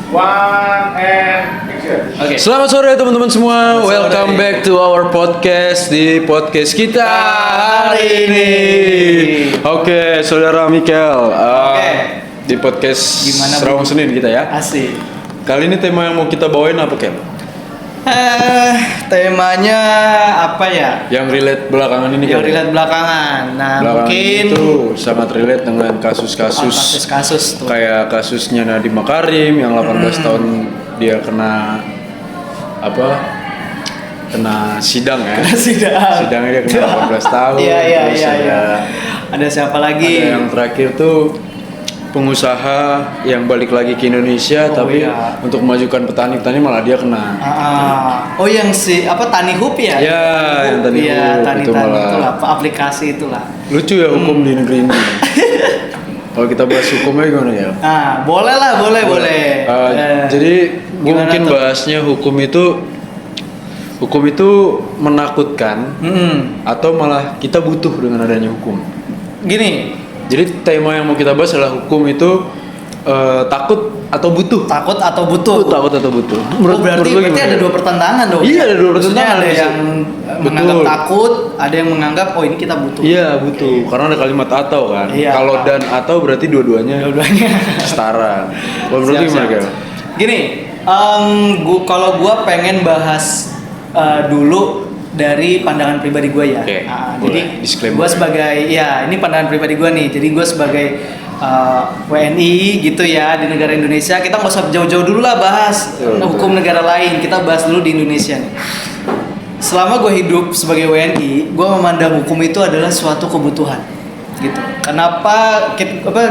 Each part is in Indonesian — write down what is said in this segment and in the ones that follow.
One and action. Oke. Selamat sore teman-teman semua. Selamat Welcome sore. back to our podcast di podcast kita hari ini. Oke, saudara Mikel. Oke. Di podcast Gimana, Rawang Bu? Senin kita ya. Asik. Kali ini tema yang mau kita bawain apa, Kel? Temanya apa ya? Yang relate belakangan ini, Yang Kel? relate belakangan. Nah, Belakangan mungkin itu sangat relate dengan kasus-kasus kasus tuh. kayak kasusnya Nadiem Makarim yang 18 tahun dia kena apa? Kena sidang ya. Sidangnya dia kena 18 tahun. Iya. Terus Ada siapa lagi? Ada yang terakhir tuh pengusaha yang balik lagi ke Indonesia, Oh, tapi iya. untuk memajukan petani malah dia kena. Oh, yang si apa Tani Hub ya? Ya, yang Tani Iya, Hub, Tani itu malah. itulah, aplikasi itulah. Lucu ya hukum di negeri ini. Kalau kita bahas hukumnya gimana ya? Boleh lah, boleh. Jadi gimana mungkin tuh? bahasnya hukum itu menakutkan atau malah kita butuh dengan adanya hukum. Gini, Jadi tema yang mau kita bahas adalah hukum itu takut atau butuh. takut atau butuh? Takut atau butuh. Berarti lu gimana? ada dua pertentangan dong. Iya, ada dua Maksudnya pertentangan. ada yang Betul. menganggap takut, ada yang menganggap oh ini kita butuh. Iya butuh, karena ada kalimat atau kan. Iya. Kalau dan atau berarti dua-duanya Dua-duanya. setara. Kalau menurut lu Siap, gimana, siap. Kel? Gini, kalau gua pengen bahas dulu dari pandangan pribadi gue ya. Oke, Jadi boleh. Disclaimer. gue sebagai ini pandangan pribadi gue nih. Jadi gue sebagai WNI gitu ya di negara Indonesia, kita nggak usah jauh-jauh dulu lah bahas Betul. hukum negara lain. Kita bahas dulu di Indonesia nih. Selama gue hidup sebagai WNI, gue memandang hukum itu adalah suatu kebutuhan, gitu. Kenapa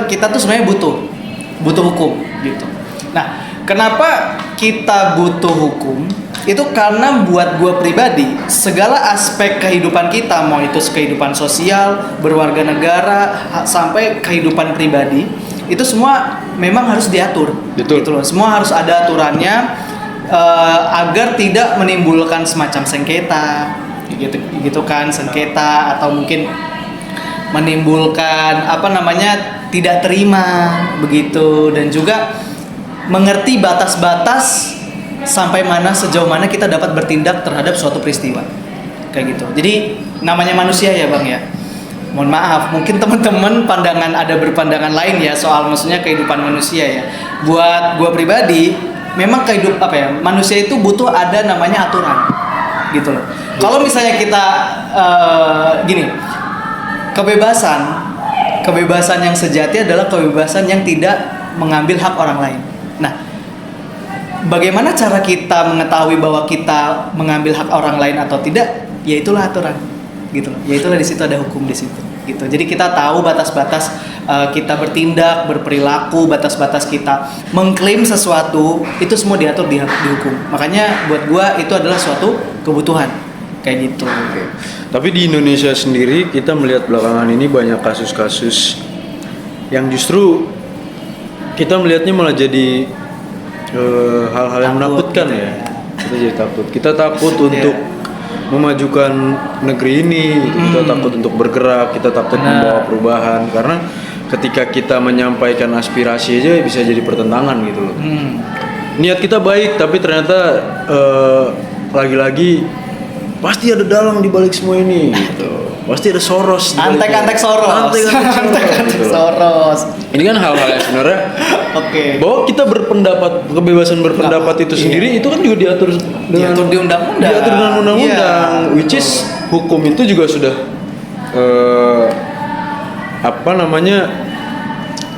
kita tuh sebenarnya butuh hukum, gitu. Nah, kenapa kita butuh hukum? Itu karena buat gue pribadi, segala aspek kehidupan kita, mau itu kehidupan sosial, berwarga negara, sampai kehidupan pribadi, itu semua memang harus diatur. Betul. Gitu loh. Semua harus ada aturannya agar tidak menimbulkan semacam sengketa, gitu kan, sengketa atau mungkin menimbulkan tidak terima begitu, dan juga mengerti batas-batas sampai mana sejauh mana kita dapat bertindak terhadap suatu peristiwa kayak gitu. Jadi namanya manusia ya Bang ya. Mohon maaf, mungkin teman-teman ada berpandangan lain ya soal maksudnya kehidupan manusia ya. Buat gua pribadi, memang manusia itu butuh ada namanya aturan gitu loh. Kalau misalnya kita kebebasan yang sejati adalah kebebasan yang tidak mengambil hak orang lain. Nah, bagaimana cara kita mengetahui bahwa kita mengambil hak orang lain atau tidak? Ya itulah aturan, gitu loh. Ya itulah di situ ada hukum di situ, gitu. Jadi kita tahu batas-batas kita bertindak, berperilaku, batas-batas kita mengklaim sesuatu itu semua diatur di hukum. Makanya buat gua itu adalah suatu kebutuhan, kayak gitu. Oke. Tapi di Indonesia sendiri kita melihat belakangan ini banyak kasus-kasus yang justru kita melihatnya malah jadi hal-hal yang Takut menakutkan gitu ya. ya. Kita jadi takut. Kita takut untuk memajukan negeri ini. Kita takut untuk bergerak. Kita takut membawa perubahan. Karena ketika kita menyampaikan aspirasi aja bisa jadi pertentangan gitu loh. Niat kita baik, tapi ternyata lagi-lagi pasti ada dalang di balik semua ini. Gitu. Pasti ada Soros. Antek-antek Soros. Antek-antek Soros. Ini kan hal-hal yang sebenarnya Oke. bahwa kita kebebasan berpendapat itu sendiri itu kan juga diatur Diatur di undang-undang. Diatur dengan undang-undang, Iya. which is hukum itu juga sudah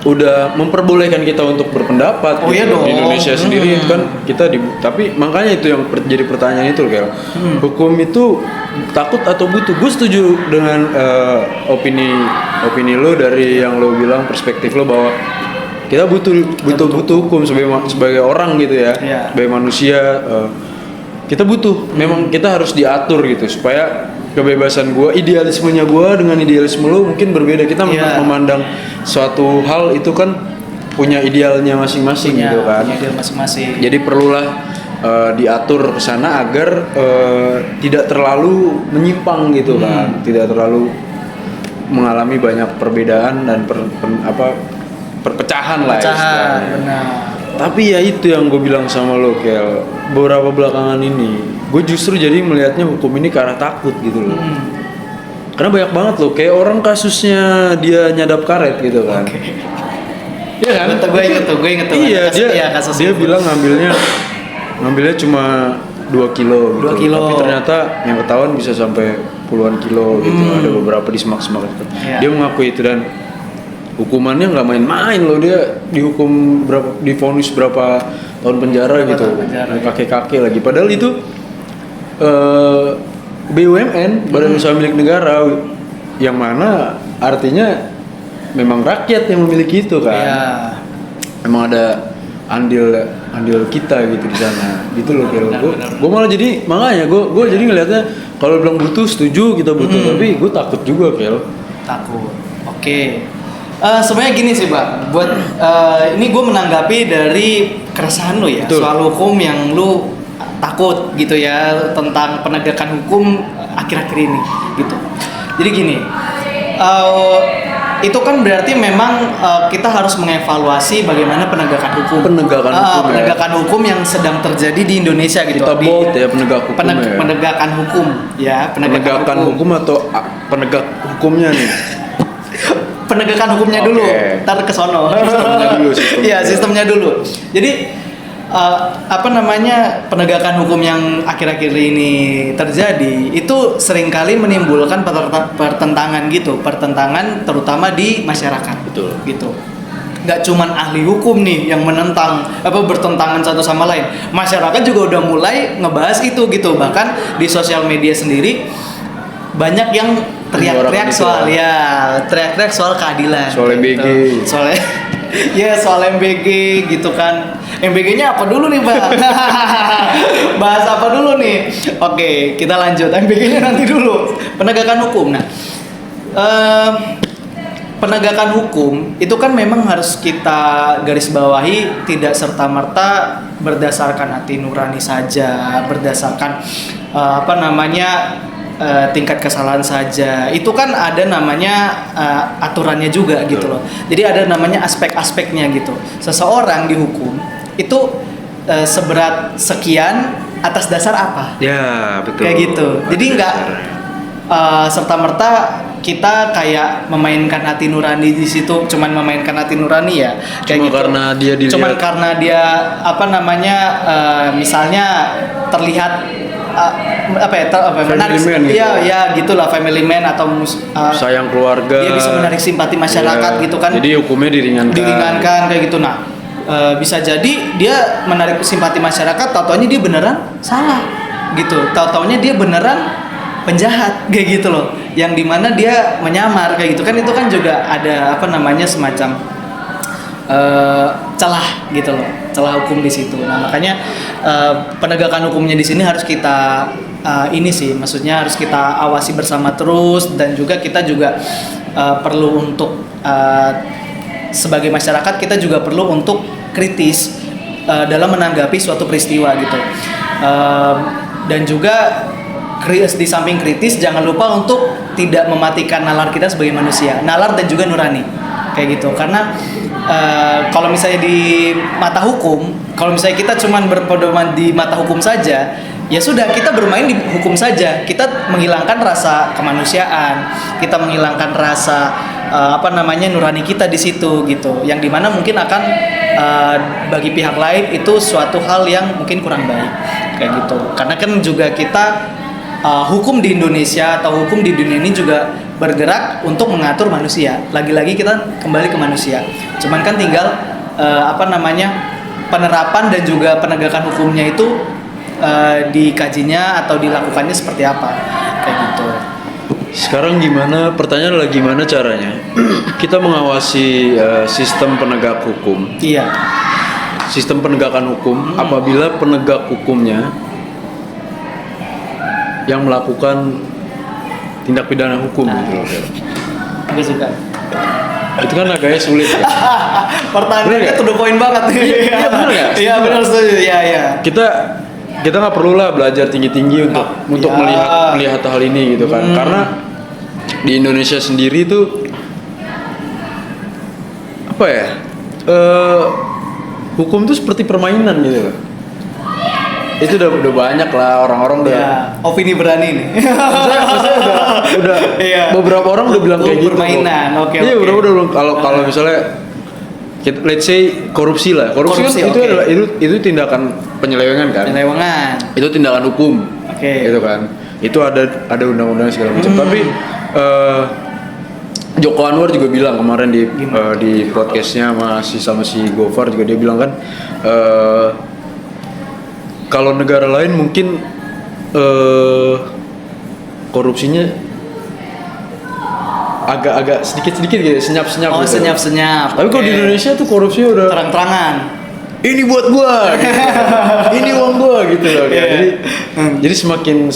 udah memperbolehkan kita untuk berpendapat. Oh, iya dong. Di Indonesia sendiri itu kan kita tapi makanya itu yang jadi pertanyaan itu Kel. Hukum itu takut atau butuh? Gue setuju dengan opini lo dari yang lo bilang, perspektif lo bahwa kita butuh hukum sebagai orang gitu ya. Iya. Sebagai manusia kita butuh, memang kita harus diatur gitu supaya kebebasan idealismenya dengan idealisme lo mungkin berbeda. Kita Iya. memandang suatu hal itu kan punya idealnya masing-masing gitu kan. Punya ideal masing-masing. Jadi perlulah diatur ke sana agar tidak terlalu menyimpang gitu kan, tidak terlalu mengalami banyak perbedaan dan perpecahan lah istilahnya. Benar. Tapi ya itu yang gue bilang sama lo, Kel. Beberapa belakangan ini, gue justru jadi melihatnya hukum ini ke arah takut gitu loh. Karena banyak banget loh, kayak orang kasusnya dia nyadap karet gitu kan. Iya kan? Gue inget tuh. Iya, dia bilang ngambilnya cuma 2 kilo gitu. 2 kilo. Tapi ternyata yang ketahuan bisa sampai puluhan kilo gitu. Ada beberapa di semak-semak gitu. Iya. Dia mengakui itu dan hukumannya nggak main-main loh, dia dihukum divonis berapa tahun penjara gitu. Kakek-kakek lagi. Padahal itu BUMN, Badan Usaha Milik Negara, yang mana artinya memang rakyat yang memiliki itu kan. Iya. Memang ada andil kita gitu di sana. Gitu loh Kel. Gue malah jadi makanya gue jadi ngelihatnya kalau bilang butuh setuju kita butuh, tapi gue takut juga Kel. Takut. Oke. Sebenarnya gini sih Pak, buat ini gue menanggapi dari keresahan lu ya. Betul. Soal hukum yang lu takut gitu ya tentang penegakan hukum akhir-akhir ini gitu. Jadi gini, itu kan berarti memang kita harus mengevaluasi bagaimana penegakan hukum. Penegakan hukum yang sedang terjadi di Indonesia gitu. Kita bold ya penegak hukum penegakan hukum ya. Penegakan hukum atau penegak hukumnya nih. Penegakan hukumnya dulu, ntar ke sono. Sistemnya dulu. Jadi penegakan hukum yang akhir-akhir ini terjadi itu seringkali menimbulkan pertentangan terutama di masyarakat. Betul. Gitu. Nggak cuman ahli hukum nih yang bertentangan satu sama lain. Masyarakat juga udah mulai ngebahas itu gitu. Bahkan di sosial media sendiri banyak yang teriak-teriak soal keadilan. Soal MBG. Gitu. Soal MBG gitu kan. MBG-nya apa dulu nih, Bang? Bahas apa dulu nih? Oke, kita lanjut. MBG-nya nanti dulu. Penegakan hukum. Nah, penegakan hukum itu kan memang harus kita garis bawahi tidak serta-merta berdasarkan hati nurani saja, berdasarkan tingkat kesalahan saja. Itu kan ada namanya aturannya juga gitu loh. Jadi ada namanya aspek-aspeknya gitu. Seseorang dihukum itu seberat sekian atas dasar apa? Ya, betul. Kayak gitu. Jadi nggak serta-merta kita kayak memainkan hati nurani di situ, cuman memainkan hati nurani ya. Kayak Cuma karena dia dilihat. Cuman karena dia misalnya terlihat menarik, ya gitulah, family man atau sayang keluarga, dia bisa menarik simpati masyarakat gitu kan, jadi hukumnya diringankan kayak gitu. Nah, bisa jadi dia menarik simpati masyarakat, tau-taunya dia beneran salah gitu, tau-taunya dia beneran penjahat kayak gitu loh, yang dimana dia menyamar kayak gitu kan, itu kan juga ada semacam celah gitu loh, celah hukum di situ. Nah makanya penegakan hukumnya di sini harus kita maksudnya harus kita awasi bersama terus, dan juga kita juga perlu untuk sebagai masyarakat kita juga perlu untuk kritis dalam menanggapi suatu peristiwa gitu, dan juga di samping kritis jangan lupa untuk tidak mematikan nalar kita sebagai manusia, nalar dan juga nurani kayak gitu. Karena kalau misalnya di mata hukum, kalau misalnya kita cuman berpedoman di mata hukum saja, ya sudah, kita bermain di hukum saja, kita menghilangkan rasa kemanusiaan, kita menghilangkan rasa nurani kita di situ gitu, yang dimana mungkin akan bagi pihak lain itu suatu hal yang mungkin kurang baik kayak gitu. Karena kan juga kita hukum di Indonesia atau hukum di dunia ini juga bergerak untuk mengatur manusia. Lagi-lagi kita kembali ke manusia. Cuman kan tinggal penerapan dan juga penegakan hukumnya itu dikajinya atau dilakukannya seperti apa kayak gitu. Sekarang pertanyaan adalah gimana caranya kita mengawasi sistem penegak hukum? Iya. Sistem penegakan hukum apabila penegak hukumnya yang melakukan tindak pidana hukum gitu. Aku suka. Itu kan agaknya sulit ya. Pertanyaannya to the point banget. Iya benar ya? Iya benar, setuju. Iya. Kita nggak perlu lah belajar tinggi-tinggi untuk melihat hal ini gitu kan. Karena di Indonesia sendiri tuh hukum tuh seperti permainan gitu loh. Itu udah banyak lah orang-orang udah. Ya, opini berani nih. Maksudnya udah Iya. beberapa orang udah bilang kayak gitu. Permainan, oke. Iya, udah bilang kalau misalnya let's say korupsi lah. Korupsi kan itu adalah itu tindakan penyelewengan kan. Penyelewengan. Itu tindakan hukum. Oke. Gitu kan. Itu ada undang-undang segala macam. Tapi Joko Anwar juga bilang kemarin di podcastnya sama si Gofar juga dia bilang kan kalau negara lain mungkin korupsinya agak sedikit-sedikit gitu, senyap-senyap Oh, gitu. senyap-senyap. Tapi kalau di Indonesia tuh korupsinya udah terang-terangan. ini buat gua, gitu. Ini uang gua gitu loh. Jadi semakin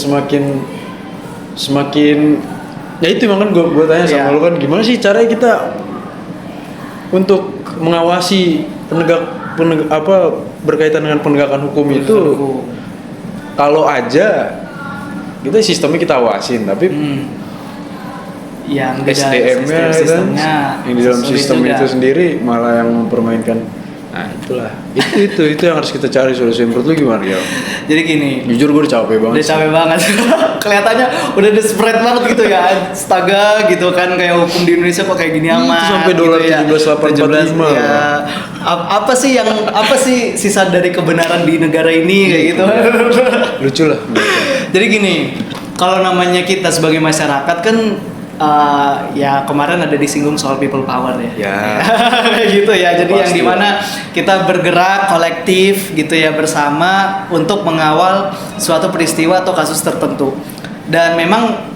ya itu emang kan gua tanya sama lu kan gimana sih caranya kita untuk mengawasi penegak apa berkaitan dengan penegakan hukum itu kalau aja kita sistemnya kita awasin tapi yang SDM-nya kan yang di dalam sistem itu sendiri malah yang mempermainkan. Nah itulah itu yang harus kita cari solusi. Menurut lu gimana ya? Jadi gini, jujur gue udah capek banget. Udah capek banget. Kelihatannya udah desperate banget gitu ya. Astaga gitu kan kayak hukum di Indonesia kok kayak gini amat. Itu sampai dolar gitu ya. 17,845. Ya. Apa sih sisa dari kebenaran di negara ini kayak gitu. Lucu lah. Jadi gini, kalau namanya kita sebagai masyarakat kan ya kemarin ada disinggung soal people power ya. Gitu ya. Jadi pasti yang dimana kita bergerak kolektif gitu ya bersama untuk mengawal suatu peristiwa atau kasus tertentu. Dan memang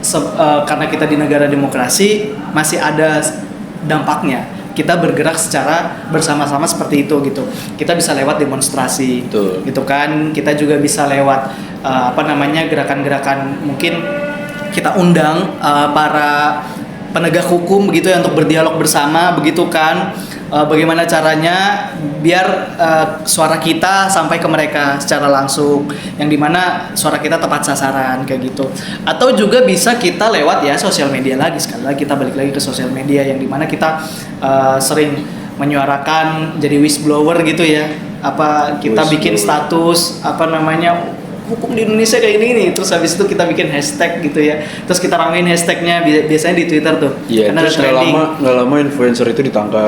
karena kita di negara demokrasi masih ada dampaknya. Kita bergerak secara bersama-sama seperti itu gitu. Kita bisa lewat demonstrasi, betul, gitu kan. Kita juga bisa lewat gerakan-gerakan mungkin kita undang para penegak hukum begitu ya untuk berdialog bersama begitu kan. Bagaimana caranya biar suara kita sampai ke mereka secara langsung, yang dimana suara kita tepat sasaran kayak gitu. Atau juga bisa kita lewat ya sosial media lagi, sekali lagi kita balik lagi ke sosial media yang dimana kita sering menyuarakan jadi whistleblower gitu ya. Apa kita bikin status hukum di Indonesia kayak ini nih, terus habis itu kita bikin hashtag gitu ya, terus kita ramein hashtagnya biasanya di Twitter tuh. Iya, terus nggak lama influencer itu ditangkap.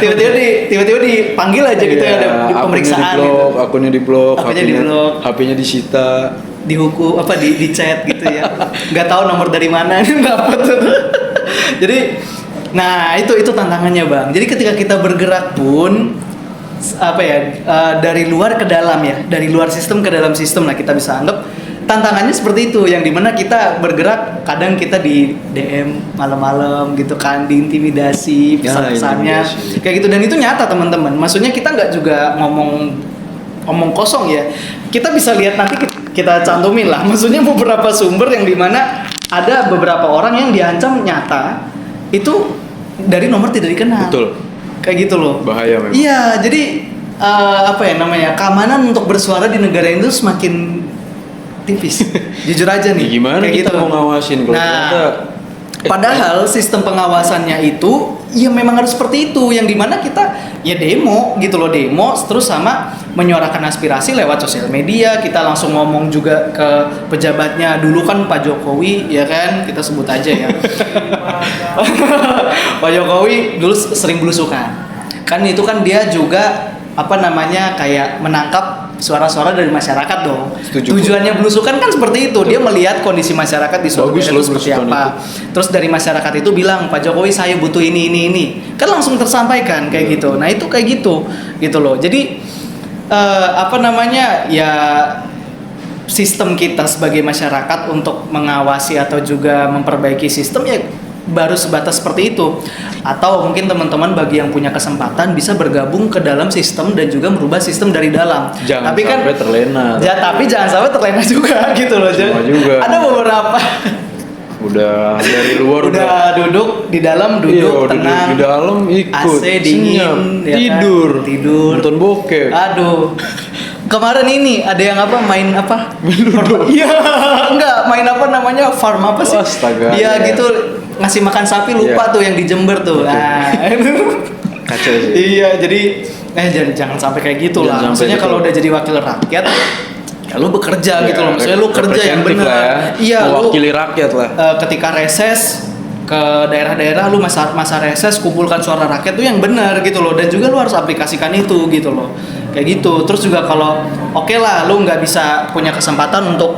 tiba-tiba dipanggil aja gitu ya, ada pemeriksaan gitu. Akunnya diblok, HP-nya disita, dihukum di chat gitu ya, nggak tahu nomor dari mana dapat. Jadi nah itu tantangannya Bang. Jadi ketika kita bergerak pun dari luar ke dalam ya, dari luar sistem ke dalam sistem lah kita bisa anggap tantangannya seperti itu, yang dimana kita bergerak kadang kita di DM malam-malam gitu kan, diintimidasi pesan-pesannya kayak gitu, dan itu nyata teman-teman. Maksudnya kita nggak juga ngomong kosong ya, kita bisa lihat nanti kita cantumin lah, maksudnya beberapa sumber yang dimana ada beberapa orang yang diancam nyata itu dari nomor tidak dikenal. Betul. Kayak gitu loh. Bahaya memang. Iya, jadi keamanan untuk bersuara di negara itu semakin tipis. Jujur aja nih. Ya gimana kayak kita mau ngawasin kalau padahal sistem pengawasannya itu ya memang harus seperti itu, yang dimana kita ya demo gitu loh, demo terus sama menyuarakan aspirasi lewat sosial media. Kita langsung ngomong juga ke pejabatnya. Dulu kan Pak Jokowi ya kan, kita sebut aja ya. Pak Jokowi dulu sering belusukan. Kan itu kan dia juga kayak menangkap suara-suara dari masyarakat dong. Setuju. Tujuannya belusukan kan seperti itu. Dia melihat kondisi masyarakat di suatu daerah itu seperti apa. Terus dari masyarakat itu bilang, Pak Jokowi saya butuh ini. Kan langsung tersampaikan kayak gitu. Nah itu kayak gitu loh. Jadi ya sistem kita sebagai masyarakat untuk mengawasi atau juga memperbaiki sistem ya baru sebatas seperti itu. Atau mungkin teman-teman bagi yang punya kesempatan bisa bergabung ke dalam sistem dan juga merubah sistem dari dalam. Jangan sampai terlena. Tapi jangan sampai terlena juga gitu loh. Juga. Ada beberapa udah dari luar udah duduk di dalam, tenang, di dalam ikut AC dingin, ya tidur nonton bokep. Aduh, kemarin ini ada yang main ludo. Iya, enggak main farm apa sih? Astaga. Iya gitu, ngasih makan sapi lupa tuh yang di Jember tuh. Nah, Kacau sih. Iya, jadi jangan sampai kayak gitu lah. Jangan sampai Maksudnya gitu. kalau udah jadi wakil rakyat, ya lu bekerja Ya, gitu loh. Maksudnya lu kerja yang representatif benar. lah ya. Iya, lu Mewakili rakyat lah. ketika reses ke daerah-daerah lu masa reses kumpulkan suara rakyat tuh yang benar gitu loh, dan juga lu harus aplikasikan itu gitu loh, kayak gitu. Terus juga kalau oke lah lu nggak bisa punya kesempatan untuk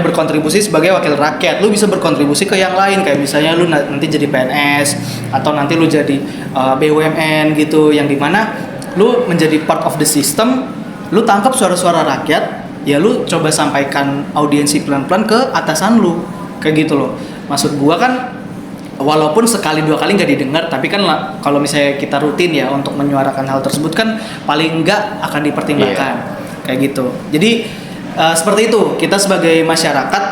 berkontribusi sebagai wakil rakyat, lu bisa berkontribusi ke yang lain, kayak misalnya lu nanti jadi PNS atau nanti lu jadi BUMN gitu, yang dimana lu menjadi part of the system, lu tangkap suara-suara rakyat, ya lu coba sampaikan audiensi pelan-pelan ke atasan lu, kayak gitu loh. Maksud gua kan walaupun sekali dua kali nggak didengar, tapi kan kalau misalnya kita rutin ya untuk menyuarakan hal tersebut kan paling nggak akan dipertimbangkan, kayak gitu. Jadi seperti itu, kita sebagai masyarakat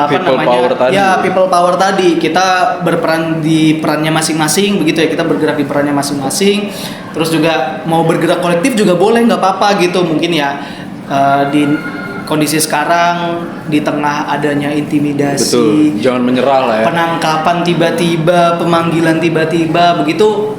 people power tadi, kita berperan di perannya masing-masing begitu ya, kita bergerak di perannya masing-masing. Terus juga mau bergerak kolektif juga boleh, nggak apa-apa gitu. Mungkin ya di kondisi sekarang di tengah adanya intimidasi, Betul, jangan menyerah lah ya. penangkapan tiba-tiba, pemanggilan tiba-tiba begitu.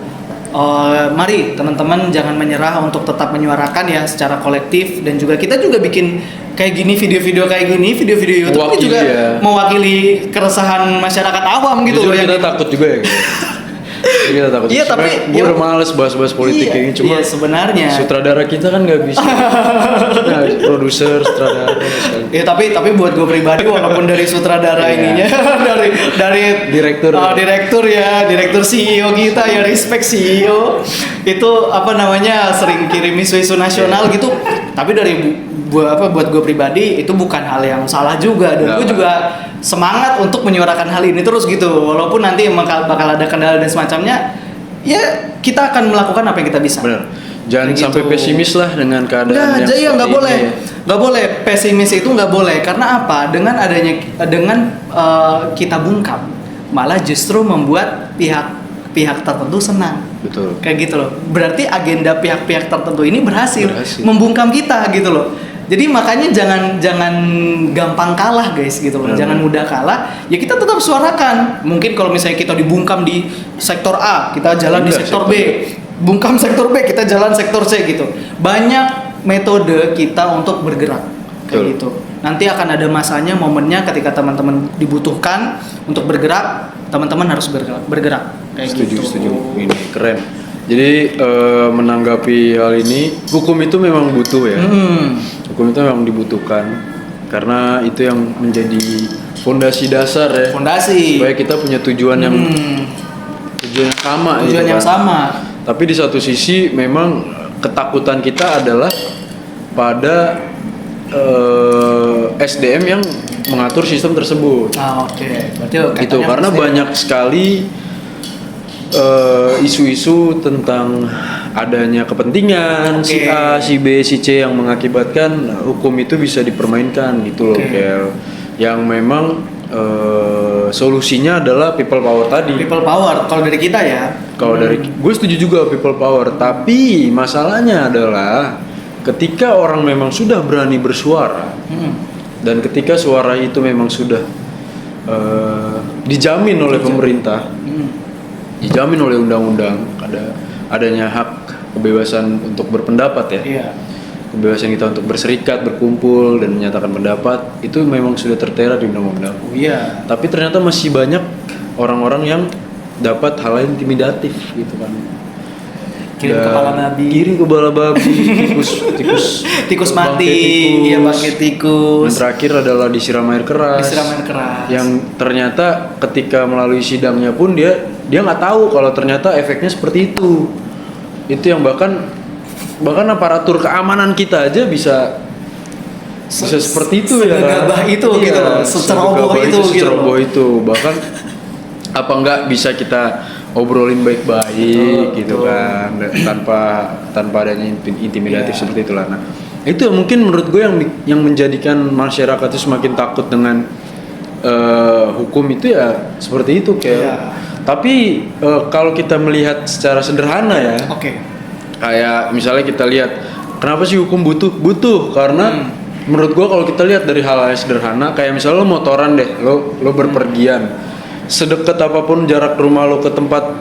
Mari teman-teman jangan menyerah untuk tetap menyuarakan ya secara kolektif, dan juga kita juga bikin kayak gini video-video YouTube ini juga mewakili keresahan masyarakat awam gitu loh. Kita takut juga ya. Kita takut. Iya, tapi gue udah males bahas-bahas politik kayak gini. Cuma sebenarnya sutradara kita kan nggak bisa. Nah, produser, sutradara. Ya tapi buat gue pribadi, walaupun dari sutradara ininya dari direktur CEO kita ya, respect CEO itu sering kirim isu-isu nasional gitu, tapi buat gue pribadi itu bukan hal yang salah juga, dan gue juga semangat untuk menyuarakan hal ini terus gitu, walaupun nanti bakal ada kendala dan semacamnya, ya kita akan melakukan apa yang kita bisa. Benar. Jangan Kayak sampai gitu. pesimis lah dengan keadaan yang Nggak boleh. Nggak boleh pesimis, itu nggak boleh. Karena apa? Dengan kita bungkam, malah justru membuat pihak tertentu senang. Betul. Kayak gitu loh. Berarti agenda pihak-pihak tertentu ini berhasil membungkam kita gitu loh. Jadi makanya jangan gampang kalah guys gitu loh. Jangan mudah kalah. Ya kita tetap suarakan. Mungkin kalau misalnya kita dibungkam di sektor A, kita jalan di sektor B. Bungkam sektor B, kita jalan sektor C gitu. Banyak metode kita untuk bergerak kayak gitu. Nanti akan ada masanya, momennya ketika teman-teman dibutuhkan untuk bergerak, teman-teman harus bergerak kayak gitu. Setuju. Ini keren. Jadi menanggapi hal ini, hukum itu memang butuh ya. Hukum itu memang dibutuhkan karena itu yang menjadi fondasi dasar ya. Supaya kita punya tujuan yang sama. Tujuan yang sama. Tapi di satu sisi memang ketakutan kita adalah pada SDM yang mengatur sistem tersebut. Oke. Berarti Itu karena banyak sekali isu-isu tentang adanya kepentingan si A, si B, si C yang mengakibatkan hukum itu bisa dipermainkan gitu loh, kayak yang memang solusinya adalah people power tadi. People power kalau dari kita ya. Kalau dari gue setuju juga people power, tapi masalahnya adalah ketika orang memang sudah berani bersuara dan ketika suara itu memang sudah dijamin oleh pemerintah, dijamin oleh undang-undang, adanya hak kebebasan untuk berpendapat ya. Iya. Kebebasan kita untuk berserikat, berkumpul dan menyatakan pendapat itu memang sudah tertera di undang-undang. Iya. Tapi ternyata masih banyak orang-orang yang dapat hal intimidatif gitu kan. Kirim kepala babi. Kirim kepala babi, Tikus mati, bangkai bangkai tikus. Dan terakhir adalah disiram air keras. Yang ternyata ketika melalui sidangnya pun dia nggak tahu kalau ternyata efeknya seperti itu. Itu yang bahkan aparatur keamanan kita aja bisa seperti itu ya. Segagabah itu gitu loh. Seceroboh itu. Bahkan apa nggak bisa kita obrolin baik-baik gitu kan, tanpa adanya intimidatif seperti itulah. Nah, itu mungkin menurut gue yang menjadikan masyarakat itu semakin takut dengan hukum itu ya seperti itu kayak. Tapi kalau kita melihat secara sederhana ya, kayak misalnya kita lihat kenapa sih hukum butuh karena menurut gue kalau kita lihat dari hal yang sederhana, kayak misalnya lo motoran deh, lo berpergian sedekat apapun jarak rumah lo ke tempat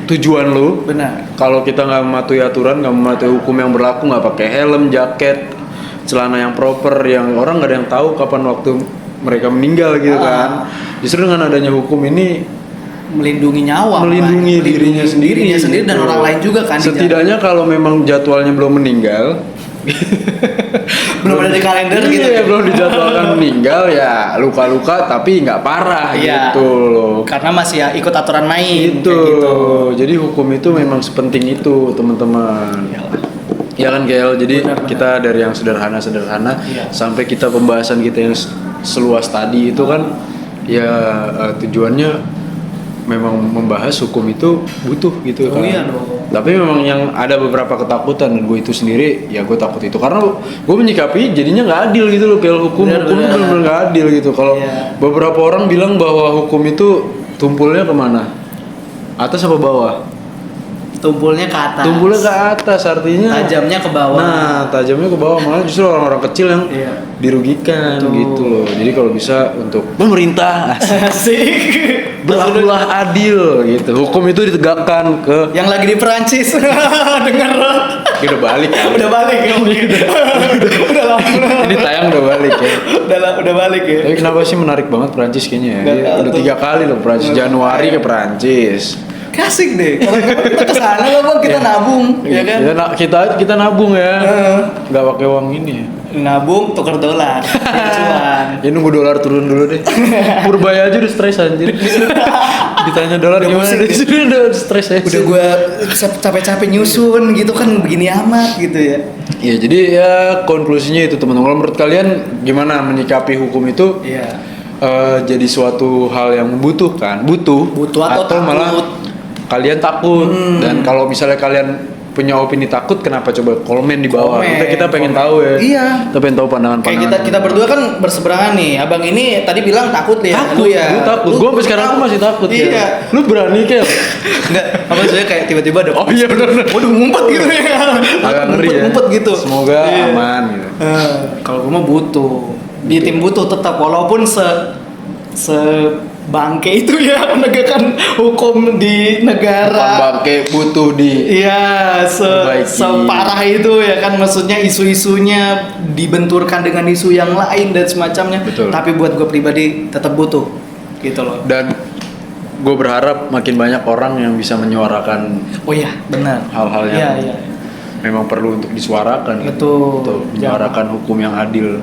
tujuan lu. Benar. Kalau kita nggak mematuhi aturan, nggak mematuhi hukum yang berlaku, nggak pakai helm, jaket, celana yang proper, yang orang nggak ada yang tahu kapan waktu mereka meninggal gitu kan. Justru dengan adanya hukum ini Melindungi nyawa, melindungi dirinya sendiri dan gitu. orang lain juga kan. di Setidaknya kalau memang jadwalnya belum meninggal, belum ada di kalender gitu. iya, belum dijadwalkan meninggal ya luka-luka tapi nggak parah Iya. gitu loh. Karena masih ya ikut aturan main Itu. kayak gitu. Jadi hukum itu memang sepenting itu teman-teman. Ya kan Gel, jadi Benar. kita dari yang sederhana Iya. sampai kita pembahasan kita yang seluas tadi itu kan ya tujuannya memang membahas hukum itu butuh gitu Oh kan. iya dong. Tapi memang yang ada beberapa ketakutan dan gue itu sendiri ya gue takut itu karena gue menyikapi jadinya nggak adil gitu loh Gel, hukum Benar. benar-benar nggak adil gitu. Kalau Iya. beberapa orang bilang bahwa hukum itu tumpulnya kemana? Atas apa bawah? Tumpulnya ke atas. Tumpulnya ke atas artinya Tajamnya ke bawah. Nah, tajamnya ke bawah malah justru orang-orang kecil yang Iya. dirugikan Betul. gitu loh. Jadi kalau bisa untuk pemerintah Asik. berlakulah adil gitu. Hukum itu ditegakkan ke Yang lagi di Perancis. Dengar. udah balik kan. Udah balik ya. Udah lama. Ini tayang udah balik ya. Udah balik ya. Tapi kenapa sih menarik banget Prancis kayaknya ya? Nggak Dia tahu udah tuh. 3 kali loh Prancis. Januari ke Prancis. Kasih deh. Kalau kita ke sana lah Bang, kita nabung, ya kan? Kita nabung ya. Heeh. Nggak pakai uang ini ya. Nabung tukar dolar. Cuan. Ya nunggu dolar turun dulu deh. Purbaya aja udah stres anjir. Ditanya dolar Udah gimana pusing deh. ya? Sudah udah stres ya. Udah gue capek-capek nyusun gitu kan begini amat gitu ya. Ya jadi ya konklusinya itu teman-teman. Kalau menurut kalian gimana menyikapi hukum itu? Iya. Jadi suatu hal yang membutuhkan, butuh Atau takut. malah kalian takut. Dan kalau misalnya kalian punya opini takut, kenapa coba komen di bawah? Komen, Kita pengen komen. tahu ya. Iya. Kita pengen tahu pandangan-pandangan. Kayak kita berdua kan berseberangan nih. Abang ini tadi bilang takut ya. takut, Lu ya. gue takut. Gue sampai sekarang aku masih takut. Iya. Ya. Lu berani kayak? Enggak, apa maksudnya kayak tiba-tiba ada Oh iya benar. waduh ngumpet gitu ya. Agak ngeri ya. Ngumpet gitu. Semoga Iya. aman gitu. Kalau gue mah butuh. Di tim butuh tetap walaupun se bangke itu ya menegakkan hukum di negara. Bangke butuh di Iya, Perbaiki. separah itu ya kan, maksudnya isu-isunya dibenturkan dengan isu yang lain dan semacamnya. Betul. Tapi buat gue pribadi tetap butuh, gitu loh. dan gue berharap makin banyak orang yang bisa menyuarakan Oh iya, benar. hal-hal yang Iya, iya. memang perlu untuk disuarakan gitu. Betul. Untuk menyuarakan hukum yang adil.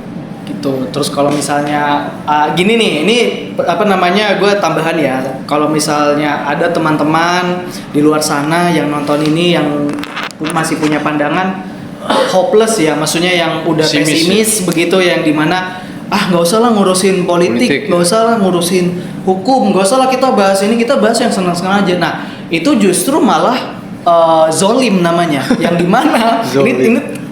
Gitu. Terus kalau misalnya gini nih, ini apa namanya, gue tambahan ya. Kalau misalnya ada teman-teman di luar sana yang nonton ini yang masih punya pandangan hopeless ya, maksudnya yang udah pesimis begitu, yang dimana nggak usah lah ngurusin politik, nggak usah lah ngurusin hukum, nggak usah lah kita bahas ini, kita bahas yang senang-senang aja. Nah itu justru malah zolim namanya, yang dimana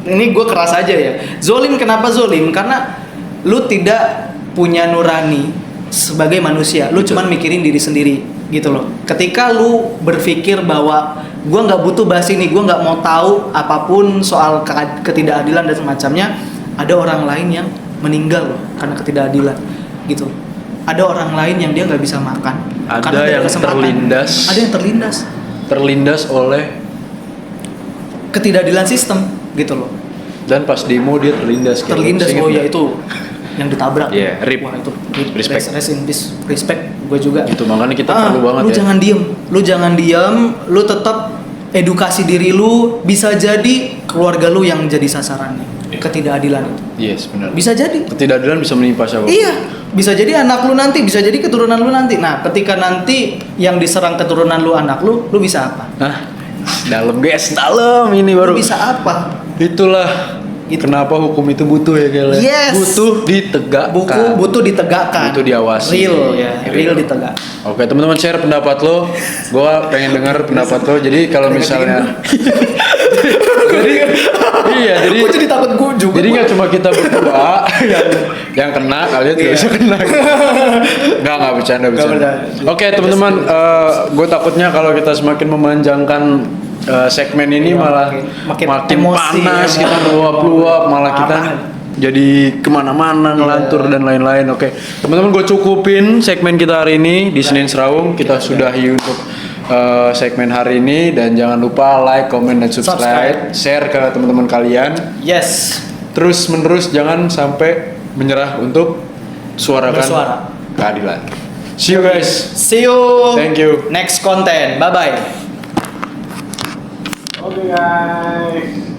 ini gue keras aja ya. Zolim, kenapa zolim? Karena lu tidak punya nurani sebagai manusia, lu cuman mikirin diri sendiri gitu loh. Ketika lu berpikir bahwa gua nggak butuh bahas ini, gua nggak mau tahu apapun soal ketidakadilan dan semacamnya, ada orang lain yang meninggal loh karena ketidakadilan gitu. Ada orang lain yang dia nggak bisa makan. Ada karena yang kesempatan. terlindas. Ada yang Terlindas oleh ketidakadilan sistem gitu loh. dan pas demo dia terlindas. Terlindas, oh ya itu yang ditabrak. Iya, RIP. Wah itu Respect. rest in peace, respect gue juga. Itu makanya kita perlu banget lu ya. jangan diem, lu tetap edukasi diri lu, bisa jadi keluarga lu yang jadi sasarannya. Iya. Ketidakadilan itu. Yes, benar. Bisa jadi. Ketidakadilan bisa menimpa siapa? Iya, bisa jadi anak lu nanti, bisa jadi keturunan lu nanti. Nah, ketika nanti yang diserang keturunan lu anak lu bisa apa? Nah, dalam guys, dalam ini baru. Lu bisa apa? Itulah Gitu. kenapa hukum itu butuh ya Gele. Yes. Butuh ditegakkan. Butuh ditegakkan. Butuh diawasi. Real ya, real ditegak. Oke teman-teman, share pendapat lo. Gua pengen dengar pendapat lo. Jadi kalau misalnya jadi Gue jadi takut gue juga. jadi nggak cuma kita berdua yang kena, kalian juga Iya. bisa kena. Nggak bercanda. bercanda. Oke teman-teman, gue takutnya kalau kita semakin memanjangkan segmen ini Iya, malah makin makin emosi, panas, ya. kita meluap-luap, malah kita Parah. jadi kemana-mana ngelantur dan lain-lain. Oke teman-teman, gue cukupin segmen kita hari ini di Senin Serawung. Kita sudahi untuk segmen hari ini dan jangan lupa like, comment dan subscribe. Share ke teman-teman kalian. Yes. Terus menerus jangan sampai menyerah untuk suarakan Bersuara. keadilan. See you guys. See you. Thank you. Next content. Bye bye. Oke guys.